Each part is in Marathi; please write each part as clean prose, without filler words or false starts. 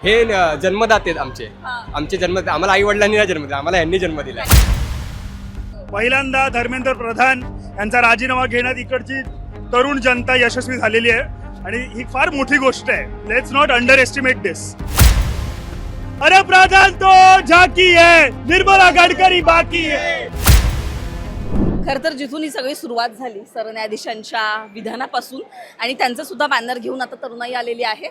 हे जन्मदाते आहेत आमचे जन्मदाते. आम्हाला आई वडिलांनी नाही जन्म दिला, आम्हाला यांनी जन्म दिला. पहिल्यांदा धर्मेंद्र प्रधान यांचा राजीनामा घेण्यात इकडची तरुण जनता यशस्वी झालेली आहे आणि ही फार मोठी गोष्ट आहे. लेट्स नॉट अंडर एस्टिमेट दिस. अरे प्रधान तो झाकी है, निर्मला गडकरी बाकी है. खर तर जिथून ही सगळी सुरुवात झाली सरन्यायाधीशांच्या विधानापासून आणि त्यांचं सुद्धा बॅनर घेऊन आता तरुणाई आलेली आहे.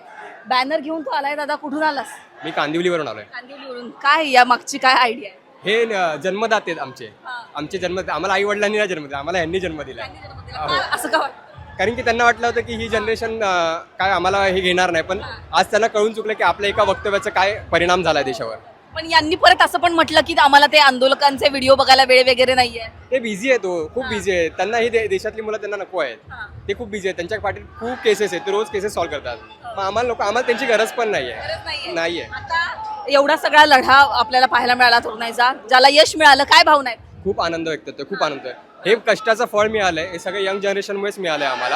बॅनर घेऊन तू आलाय दादा, कुठून आलास? मी कांदिवलीवरून आलोय. कांदिवलीवरून. काय या मागची काय आयडिया आहे? हे जन्मदाते आहेत आमचे जन्मदाते. आम्हाला आई वडिलांनी नाही जन्म दिला, आम्हाला यांनी जन्म दिला. असं का वाटतं? कारण की त्यांना वाटलं होतं की ही जनरेशन काय आम्हाला हे घेणार नाही, पण आज त्यांना कळून चुकलं की आपल्या एका वक्तव्याचा काय परिणाम झाला देशावर. पण यांनी परत असं पण म्हटलं की आम्हाला ते आंदोलकांचे व्हिडिओ बघायला वेळ वगैरे नाहीये. ते बिझी आहेत, खूप बिझी आहेत. त्यांना ही देशातली मुलं त्यांना नको आहेत. ते खूप बिझी आहेत, त्यांच्या पाठीत खूप केसेस आहेत, ते रोज केसेस सॉल्व्ह करतात. मग आम्हाला त्यांची गरज पण नाहीये. आता एवढा सगळा लढा आपल्याला पाहायला मिळाला तरुणाईचा, ज्याला यश मिळालं, काय भावना आहेत? खूप आनंद व्यक्त होतो, खूप आनंद आहे. हे कष्टाचं फळ मिळालंय, हे सगळं यंग जनरेशनमुळेच मिळालंय आम्हाला.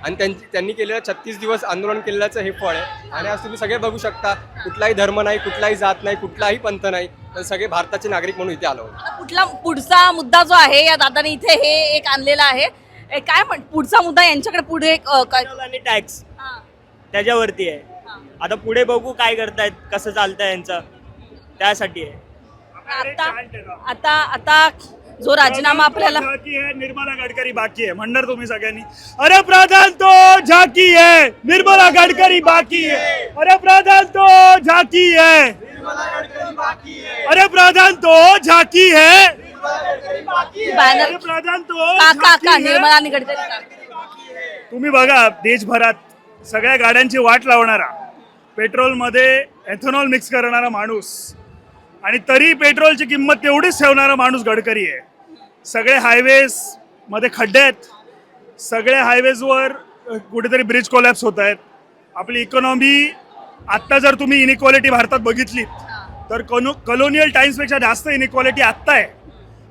आणि त्यांनी केलेलं 36 दिवस आंदोलन केलेल्याचं हे फळ आहे. आणि आज तुम्ही सगळे बघू शकता, कुठलाही धर्म नाही, कुठलाही जात नाही, कुठलाही पंथ नाही, तर सगळे भारताचे नागरिक म्हणून इथे आलो. पुढचा मुद्दा जो आहे या दादाने इथे हे एक आणलेला आहे. काय पुढचा मुद्दा यांच्याकडे पुढे आणि टॅक्स त्याच्यावरती आहे. आता पुढे बघू काय करतायत, कसं चालतंय यांचं, त्यासाठी आहे. आता आता जो राजीनामा आपल्याला झाकी है, निर्मला गडकरी बाकी है म्हणणार तुम्ही सगळ्यांनी. अरे प्रधान तो झाकी है, निर्मला गडकरी बाकी है. अरे प्रधान तो झाकी है, अरे प्रधान तो झाकी है, बॅनर अरे प्रधान तो का निर्मला आणि गडकरी का? तुम्ही बघा, देशभरात सगळ्या गाड्यांची वाट लावणारा, पेट्रोलमध्ये एथेनॉल मिक्स करणारा माणूस आणि तरी पेट्रोलची किंमत तेवढीच ठेवणारा माणूस गडकरी आहे. सगळे हायवेज मध्ये खड्डे आहेत, सगळ्या हायवेजवर कुठेतरी ब्रिज कोलॅप्स होत आहेत. आपली इकॉनॉमी आत्ता जर तुम्ही इनइक्वालिटी भारतात बघितली तर कॉलोनियल टाइम्सपेक्षा जास्त इनइक्वालिटी आत्ता आहे.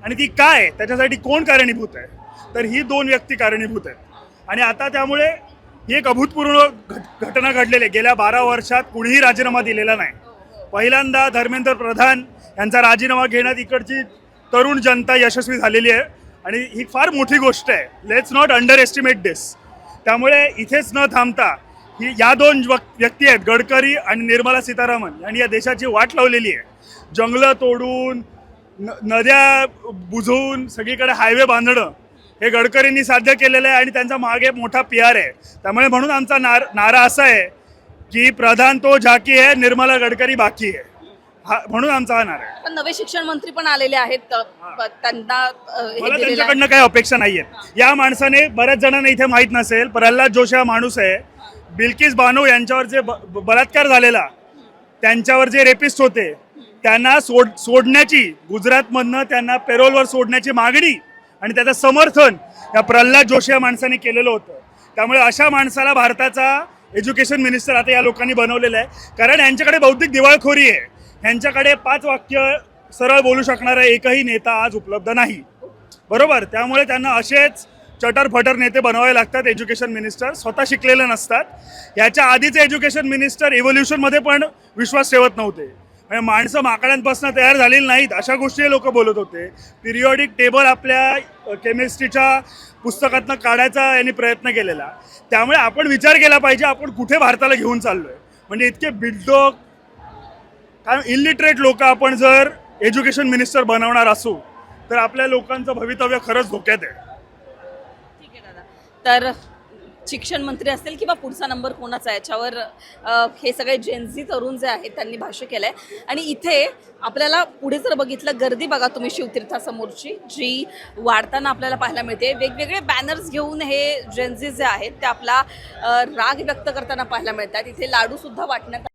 आणि ती काय, त्याच्यासाठी कोण कारणीभूत आहे? तर ही दोन व्यक्ती कारणीभूत आहेत. आणि आता त्यामुळे ही एक अभूतपूर्व घटना घडलेली आहे. गेल्या 12 वर्षात कुणीही राजीनामा दिलेला नाही. पहिल्यांदा धर्मेंद्र प्रधान यांचा राजीनामा घेण्यात इकडची तरुण जनता यशस्वी झालेली आहे आणि ही फार मोठी गोष्ट आहे. लेट्स नॉट अंडर एस्टिमेट दिस. त्यामुळे इथेच न थांबता ही या दोन व्यक्ती आहेत, गडकरी आणि निर्मला सीतारामन, यांनी या देशाची वाट लावलेली आहे. जंगलं तोडून, नद्या बुजवून सगळीकडे हायवे बांधणं हे गडकरींनी साध्य केलेलं आहे आणि त्यांचा मागे मोठा PR आहे. त्यामुळे म्हणून आमचा नारा असा आहे की प्रधान तो झाकी है, निर्मला गडकरी बाकी है. म्हणून आमचा हा नारा आहे. पण नवे शिक्षण मंत्री पण आलेले आहेत, त्यांना मला त्यांच्याकडनं काही अपेक्षा नाहीये. या माणसाने, बऱ्याच जणांना इथे माहित नसेल, प्रल्हाद जोशी हा माणूस आहे. बिल्किस बानो यांच्यावर जे बलात्कार झालेला, त्यांच्यावर जे रेपिस्ट होते, त्यांना सोडण्याची, गुजरातमधनं त्यांना पेरोलवर सोडण्याची मागणी आणि त्याचं समर्थन या प्रल्हाद जोशी या माणसाने केलेलं होतं. त्यामुळे अशा माणसाला भारताचा एज्युकेशन मिनिस्टर आता या लोकांनी बनवलेलं आहे. कारण यांच्याकडे बौद्धिक दिवाळखोरी आहे. यांच्याकडे 5 वाक्य सरळ बोलू शकणारा एकही नेता आज उपलब्ध नाही, बरोबर? त्यामुळे त्यांना असेच चटरफटर नेते बनवावे लागतात. एज्युकेशन मिनिस्टर स्वतः शिकलेले नसतात. याच्या आधीचे एज्युकेशन मिनिस्टर इव्होल्युशनमध्ये पण विश्वास ठेवत नव्हते. म्हणजे माणसं माकडांपासून तयार झालेली नाहीत, अशा गोष्टी लोक बोलत होते. पिरियॉडिक टेबल आपल्या केमिस्ट्रीच्या पुस्तकातनं काढायचा यांनी प्रयत्न केलेला. त्यामुळे आपण विचार केला पाहिजे, आपण कुठे भारताला घेऊन चाललोय. म्हणजे इतके बिल्डोक, काय इलिटरेट लोक आपण जर एज्युकेशन मिनिस्टर बनवणार असू तर आपल्या लोकांचं भवितव्य खरंच धोक्यात आहे. ठीक आहे दादा. तर शिक्षण मंत्री असतील किंवा पुढचा नंबर कोणाचा, याच्यावर हे सगळे जेनझी तरुण जे आहेत त्यांनी भाष्य केलंय. आणि इथे आपल्याला पुढे जर बघितलं, गर्दी बघा तुम्ही शिवतीर्थासमोरची, जी वाढताना आपल्याला पाहायला मिळते. वेगवेगळे बॅनर्स घेऊन हे जेनझी जे आहेत ते आपला राग व्यक्त करताना पाहायला मिळतात. इथे लाडू सुद्धा वाटण्यात